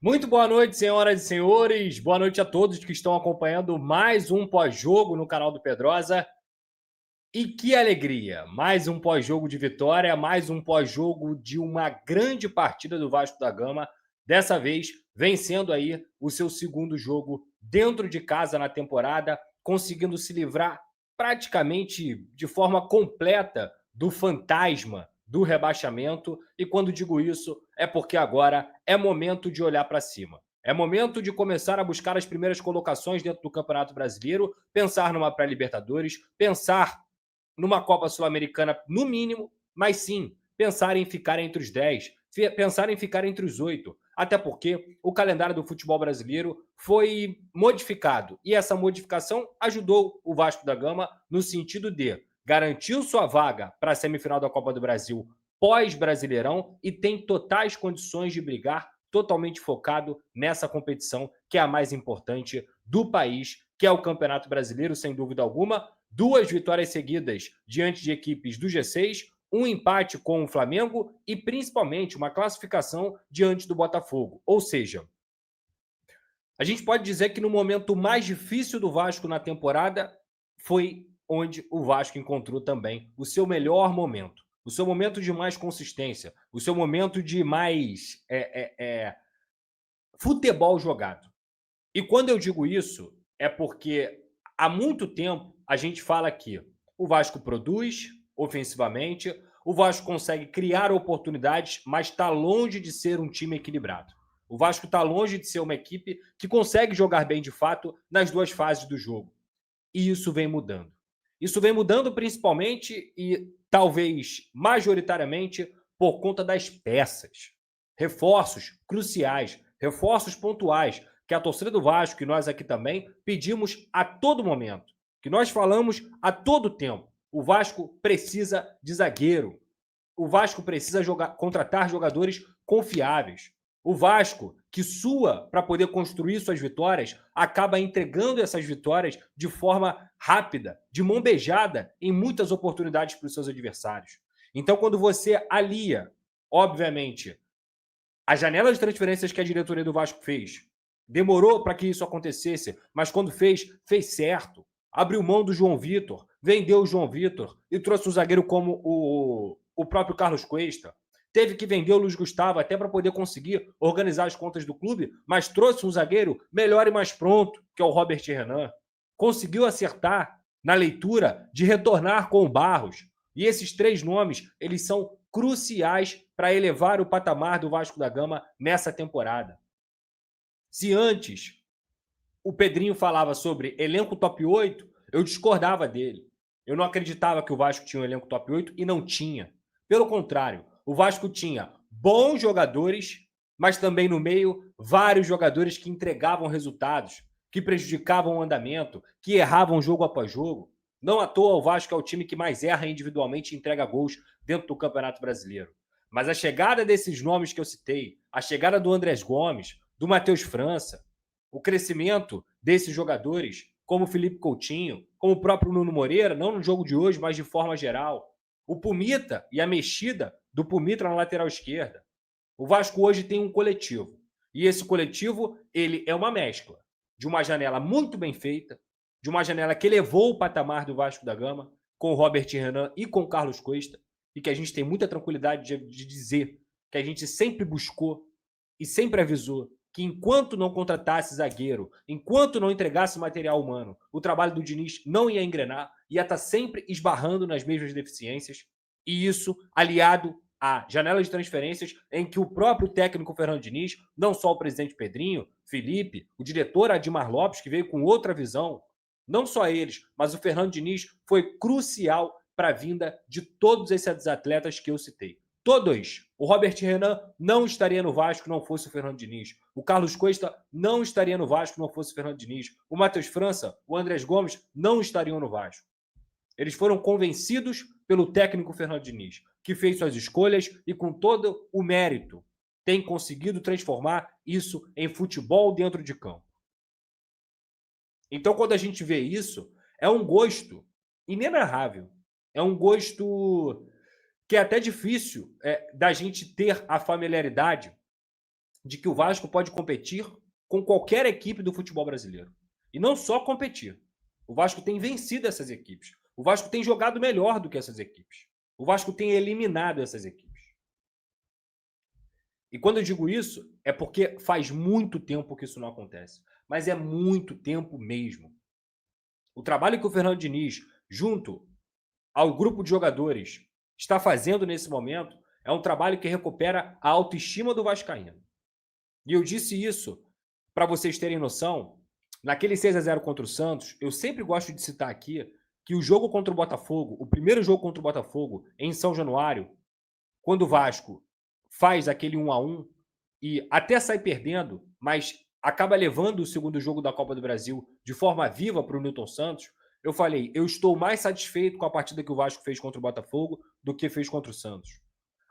Muito boa noite, senhoras e senhores. Boa noite a todos que estão acompanhando mais um pós-jogo no canal do Pedrosa. E que alegria! Mais um pós-jogo de vitória, mais um pós-jogo de uma grande partida do Vasco da Gama. Dessa vez, vencendo aí o seu segundo jogo dentro de casa na temporada, conseguindo se livrar praticamente de forma completa do fantasma do rebaixamento. E quando digo isso, é porque agora é momento de olhar para cima. É momento de começar a buscar as primeiras colocações dentro do Campeonato Brasileiro, pensar numa pré-Libertadores, pensar numa Copa Sul-Americana, no mínimo, mas sim pensar em ficar entre os 10, pensar em ficar entre os 8. Até porque o calendário do futebol brasileiro foi modificado. E essa modificação ajudou o Vasco da Gama no sentido de garantir sua vaga para a semifinal da Copa do Brasil pós-Brasileirão e tem totais condições de brigar totalmente focado nessa competição que é a mais importante do país, que é o Campeonato Brasileiro, sem dúvida alguma. 2 vitórias seguidas diante de equipes do G6, um empate com o Flamengo e principalmente uma classificação diante do Botafogo. Ou seja, a gente pode dizer que no momento mais difícil do Vasco na temporada foi onde o Vasco encontrou também o seu melhor momento, o seu momento de mais consistência, o seu momento de mais futebol jogado. E quando eu digo isso, é porque há muito tempo a gente fala que o Vasco produz ofensivamente, o Vasco consegue criar oportunidades, mas está longe de ser um time equilibrado. O Vasco está longe de ser uma equipe que consegue jogar bem de fato nas duas fases do jogo. E isso vem mudando. Isso vem mudando principalmente e talvez majoritariamente por conta das peças. Reforços cruciais, reforços pontuais, que a torcida do Vasco e nós aqui também pedimos a todo momento, que nós falamos a todo tempo. O Vasco precisa de zagueiro. O Vasco precisa contratar jogadores confiáveis. O Vasco, que sua para poder construir suas vitórias, acaba entregando essas vitórias de forma rápida, de mão beijada, em muitas oportunidades para os seus adversários. Então, quando você alia, obviamente, a janela de transferências que a diretoria do Vasco fez, demorou para que isso acontecesse, mas quando fez, fez certo. Abriu mão do João Vitor, vendeu o João Vitor e trouxe um zagueiro como o próprio Carlos Cuesta. Teve que vender o Luiz Gustavo até para poder conseguir organizar as contas do clube, mas trouxe um zagueiro melhor e mais pronto, que é o Robert Renan. Conseguiu acertar na leitura de retornar com o Barros. E esses 3 nomes, eles são cruciais para elevar o patamar do Vasco da Gama nessa temporada. Se antes o Pedrinho falava sobre elenco top 8, eu discordava dele. Eu não acreditava que o Vasco tinha um elenco top 8 e não tinha. Pelo contrário, o Vasco tinha bons jogadores, mas também no meio vários jogadores que entregavam resultados, que prejudicavam o andamento, que erravam jogo após jogo. Não à toa o Vasco é o time que mais erra individualmente e entrega gols dentro do Campeonato Brasileiro. Mas a chegada desses nomes que eu citei, a chegada do Andrés Gomes, do Matheus França, o crescimento desses jogadores, como o Felipe Coutinho, como o próprio Nuno Moreira, não no jogo de hoje, mas de forma geral. O Pumita e a mexida do Pumita na lateral esquerda. O Vasco hoje tem um coletivo. E esse coletivo, ele é uma mescla de uma janela muito bem feita, de uma janela que elevou o patamar do Vasco da Gama, com o Robert Renan e com o Carlos Cuesta, e que a gente tem muita tranquilidade de dizer que a gente sempre buscou e sempre avisou que enquanto não contratasse zagueiro, enquanto não entregasse material humano, o trabalho do Diniz não ia engrenar, ia estar sempre esbarrando nas mesmas deficiências. E isso aliado à janela de transferências em que o próprio técnico Fernando Diniz, não só o presidente Pedrinho, Felipe, o diretor Admar Lopes, que veio com outra visão, não só eles, mas o Fernando Diniz foi crucial para a vinda de todos esses atletas que eu citei. Todos. O Robert Renan não estaria no Vasco não fosse o Fernando Diniz. O Carlos Cuesta não estaria no Vasco não fosse o Fernando Diniz. O Matheus França, o Andrés Gomes não estariam no Vasco. Eles foram convencidos pelo técnico Fernando Diniz, que fez suas escolhas e com todo o mérito tem conseguido transformar isso em futebol dentro de campo. Então, quando a gente vê isso, é um gosto inenarrável. É um gosto que é até difícil da gente ter a familiaridade de que o Vasco pode competir com qualquer equipe do futebol brasileiro. E não só competir. O Vasco tem vencido essas equipes. O Vasco tem jogado melhor do que essas equipes. O Vasco tem eliminado essas equipes. E quando eu digo isso, é porque faz muito tempo que isso não acontece. Mas é muito tempo mesmo. O trabalho que o Fernando Diniz, junto ao grupo de jogadores, está fazendo nesse momento é um trabalho que recupera a autoestima do vascaíno. E eu disse isso para vocês terem noção. Naquele 6-0 contra o Santos, eu sempre gosto de citar aqui que o jogo contra o Botafogo, o primeiro jogo contra o Botafogo, em São Januário, quando o Vasco faz aquele 1-1 e até sai perdendo, mas acaba levando o segundo jogo da Copa do Brasil de forma viva para o Newton Santos, eu falei, eu estou mais satisfeito com a partida que o Vasco fez contra o Botafogo do que fez contra o Santos.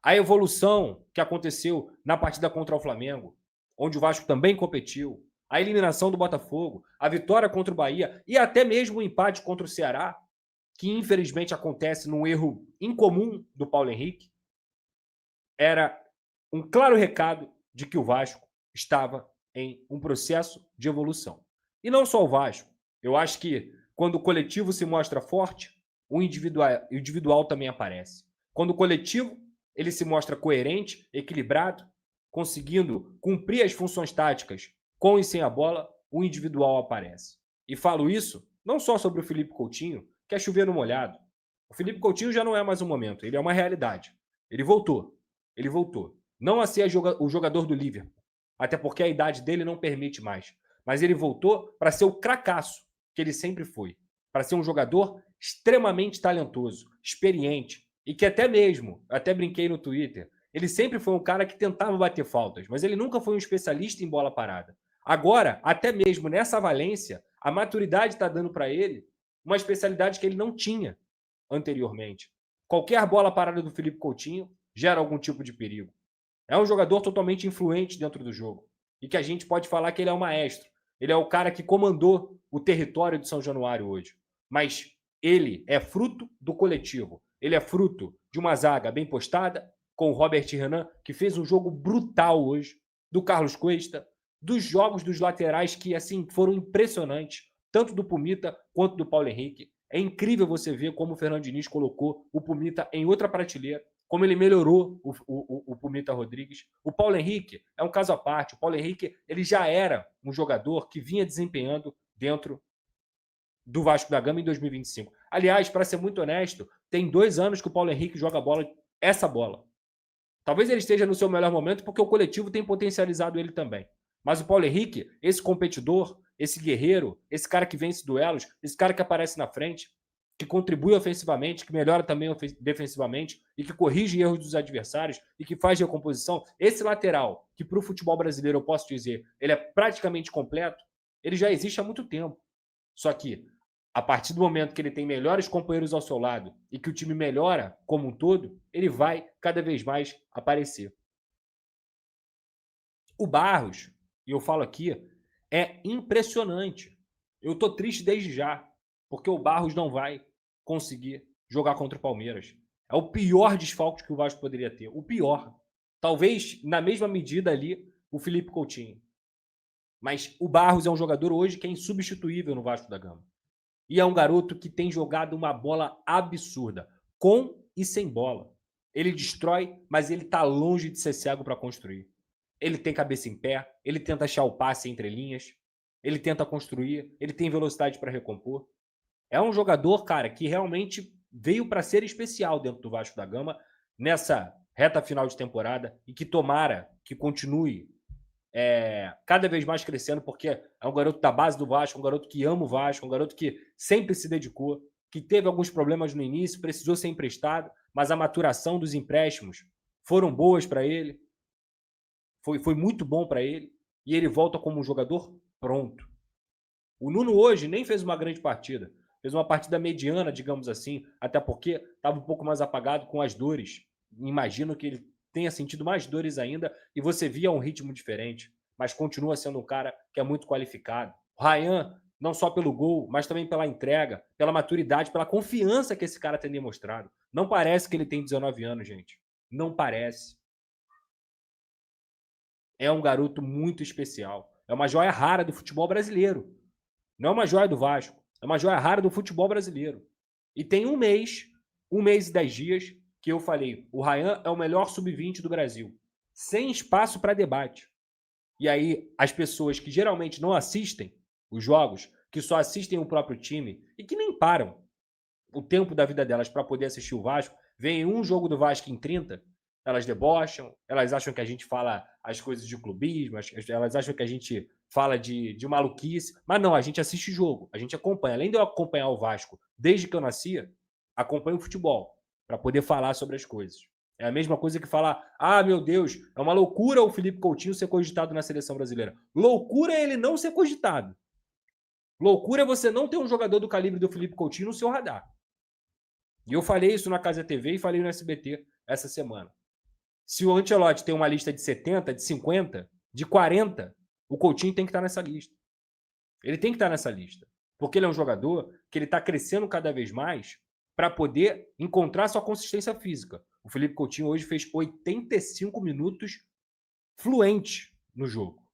A evolução que aconteceu na partida contra o Flamengo, onde o Vasco também competiu, a eliminação do Botafogo, a vitória contra o Bahia e até mesmo o empate contra o Ceará, que infelizmente acontece num erro incomum do Paulo Henrique, era um claro recado de que o Vasco estava em um processo de evolução. E não só o Vasco. Eu acho que quando o coletivo se mostra forte, o individual também aparece. Quando o coletivo ele se mostra coerente, equilibrado, conseguindo cumprir as funções táticas com e sem a bola, o individual aparece. E falo isso não só sobre o Felipe Coutinho, que é chover no molhado. O Felipe Coutinho já não é mais um momento, ele é uma realidade. Ele voltou. Ele voltou. Não a ser o jogador do Liverpool, até porque a idade dele não permite mais. Mas ele voltou para ser o cracaço que ele sempre foi. Para ser um jogador extremamente talentoso, experiente, e que até mesmo, até brinquei no Twitter, ele sempre foi um cara que tentava bater faltas, mas ele nunca foi um especialista em bola parada. Agora, até mesmo nessa valência, a maturidade está dando para ele uma especialidade que ele não tinha anteriormente. Qualquer bola parada do Felipe Coutinho gera algum tipo de perigo. É um jogador totalmente influente dentro do jogo e que a gente pode falar que ele é o maestro. Ele é o cara que comandou o território de São Januário hoje. Mas ele é fruto do coletivo. Ele é fruto de uma zaga bem postada, com o Robert Renan, que fez um jogo brutal hoje, do Carlos Cuesta, dos jogos dos laterais que assim foram impressionantes, tanto do Pumita quanto do Paulo Henrique. É incrível você ver como o Fernando Diniz colocou o Pumita em outra prateleira, como ele melhorou o Pumita Rodrigues. O Paulo Henrique é um caso à parte. O Paulo Henrique ele já era um jogador que vinha desempenhando dentro do Vasco da Gama em 2025. Aliás, para ser muito honesto, tem 2 anos que o Paulo Henrique joga bola, essa bola. Talvez ele esteja no seu melhor momento porque o coletivo tem potencializado ele também. Mas o Paulo Henrique, esse competidor, esse guerreiro, esse cara que vence duelos, esse cara que aparece na frente, que contribui ofensivamente, que melhora também defensivamente e que corrige erros dos adversários e que faz recomposição, esse lateral, que para o futebol brasileiro eu posso dizer, ele é praticamente completo, ele já existe há muito tempo. Só que, a partir do momento que ele tem melhores companheiros ao seu lado e que o time melhora como um todo, ele vai cada vez mais aparecer. O Barros, e eu falo aqui, é impressionante. Eu tô triste desde já, porque o Barros não vai conseguir jogar contra o Palmeiras. É o pior desfalque que o Vasco poderia ter. O pior. Talvez, na mesma medida ali, o Felipe Coutinho. Mas o Barros é um jogador hoje que é insubstituível no Vasco da Gama. E é um garoto que tem jogado uma bola absurda, com e sem bola. Ele destrói, mas ele está longe de ser cego para construir. Ele tem cabeça em pé, ele tenta achar o passe entre linhas, ele tenta construir, ele tem velocidade para recompor. É um jogador, cara, que realmente veio para ser especial dentro do Vasco da Gama nessa reta final de temporada e que tomara que continue cada vez mais crescendo, porque é um garoto da base do Vasco, um garoto que ama o Vasco, um garoto que sempre se dedicou, que teve alguns problemas no início, precisou ser emprestado, mas a maturação dos empréstimos foram boas para ele, foi muito bom para ele, e ele volta como um jogador pronto. O Nuno hoje nem fez uma grande partida, fez uma partida mediana, digamos assim, até porque estava um pouco mais apagado com as dores. Imagino que ele tenha sentido mais dores ainda e você via um ritmo diferente, mas continua sendo um cara que é muito qualificado. O Ryan, não só pelo gol, mas também pela entrega, pela maturidade, pela confiança que esse cara tem demonstrado. Não parece que ele tem 19 anos, gente. Não parece. é um garoto muito especial. É uma joia rara do futebol brasileiro. Não é uma joia do Vasco. É uma joia rara do futebol brasileiro. E tem um mês e 10 dias, que eu falei: o Ryan é o melhor sub-20 do Brasil. Sem espaço para debate. E aí, as pessoas que geralmente não assistem os jogos, que só assistem o próprio time e que nem param o tempo da vida delas para poder assistir o Vasco, veem um jogo do Vasco em 30, elas debocham, elas acham que a gente fala as coisas de clubismo, elas acham que a gente fala de maluquice, mas não, a gente assiste jogo, a gente acompanha. Além de eu acompanhar o Vasco desde que eu nascia, acompanho o futebol para poder falar sobre as coisas. É a mesma coisa que falar: ah, meu Deus, é uma loucura o Felipe Coutinho ser cogitado na seleção brasileira. Loucura é ele não ser cogitado. Loucura é você não ter um jogador do calibre do Felipe Coutinho no seu radar. E eu falei isso na Casa TV e falei no SBT essa semana. Se o Ancelotti tem uma lista de 70, de 50, de 40, o Coutinho tem que estar nessa lista. Ele tem que estar nessa lista. Porque ele é um jogador que ele está crescendo cada vez mais para poder encontrar sua consistência física. O Felipe Coutinho hoje fez 85 minutos fluente no jogo,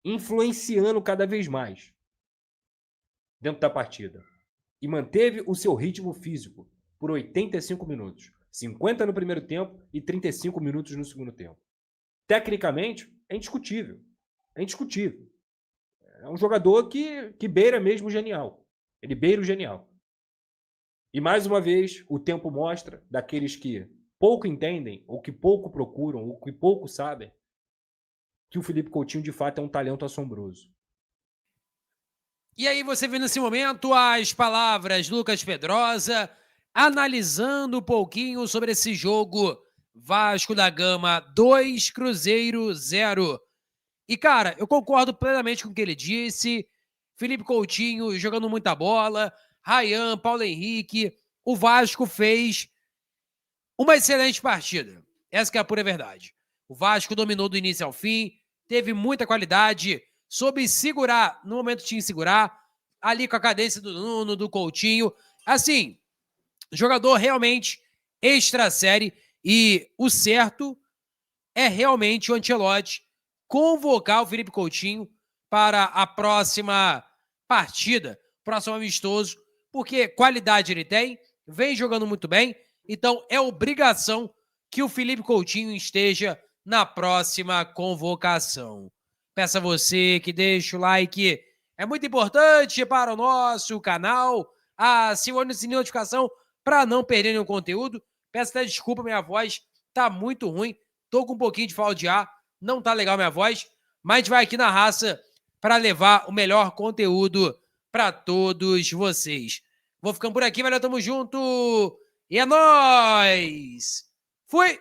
influenciando cada vez mais dentro da partida. E manteve o seu ritmo físico por 85 minutos. 50 no primeiro tempo e 35 minutos no segundo tempo. Tecnicamente, é indiscutível. É indiscutível. É um jogador que beira mesmo o genial. Ele beira o genial. E mais uma vez, o tempo mostra, daqueles que pouco entendem, ou que pouco procuram, ou que pouco sabem, que o Felipe Coutinho de fato é um talento assombroso. E aí você vê nesse momento as palavras Lucas Pedrosa analisando um pouquinho sobre esse jogo Vasco da Gama 2, Cruzeiro 0. E cara, eu concordo plenamente com o que ele disse. Felipe Coutinho jogando muita bola, Ryan, Paulo Henrique, o Vasco fez uma excelente partida. Essa que é a pura verdade. O Vasco dominou do início ao fim, teve muita qualidade, soube segurar no momento que tinha que segurar, ali com a cadência do Nuno, do Coutinho. Assim, jogador realmente extra série, e o certo é realmente o Ancelotti convocar o Felipe Coutinho para a próxima partida, próximo amistoso, porque qualidade ele tem, vem jogando muito bem, então é obrigação que o Felipe Coutinho esteja na próxima convocação. Peço a você que deixe o like, é muito importante para o nosso canal, acione o sininho de notificação para não perder nenhum conteúdo. Peço até desculpa, minha voz tá muito ruim, tô com um pouquinho de falta de ar, não tá legal minha voz, mas a gente vai aqui na raça para levar o melhor conteúdo para todos vocês. Vou ficando por aqui, valeu, tamo junto e é nóis! Fui!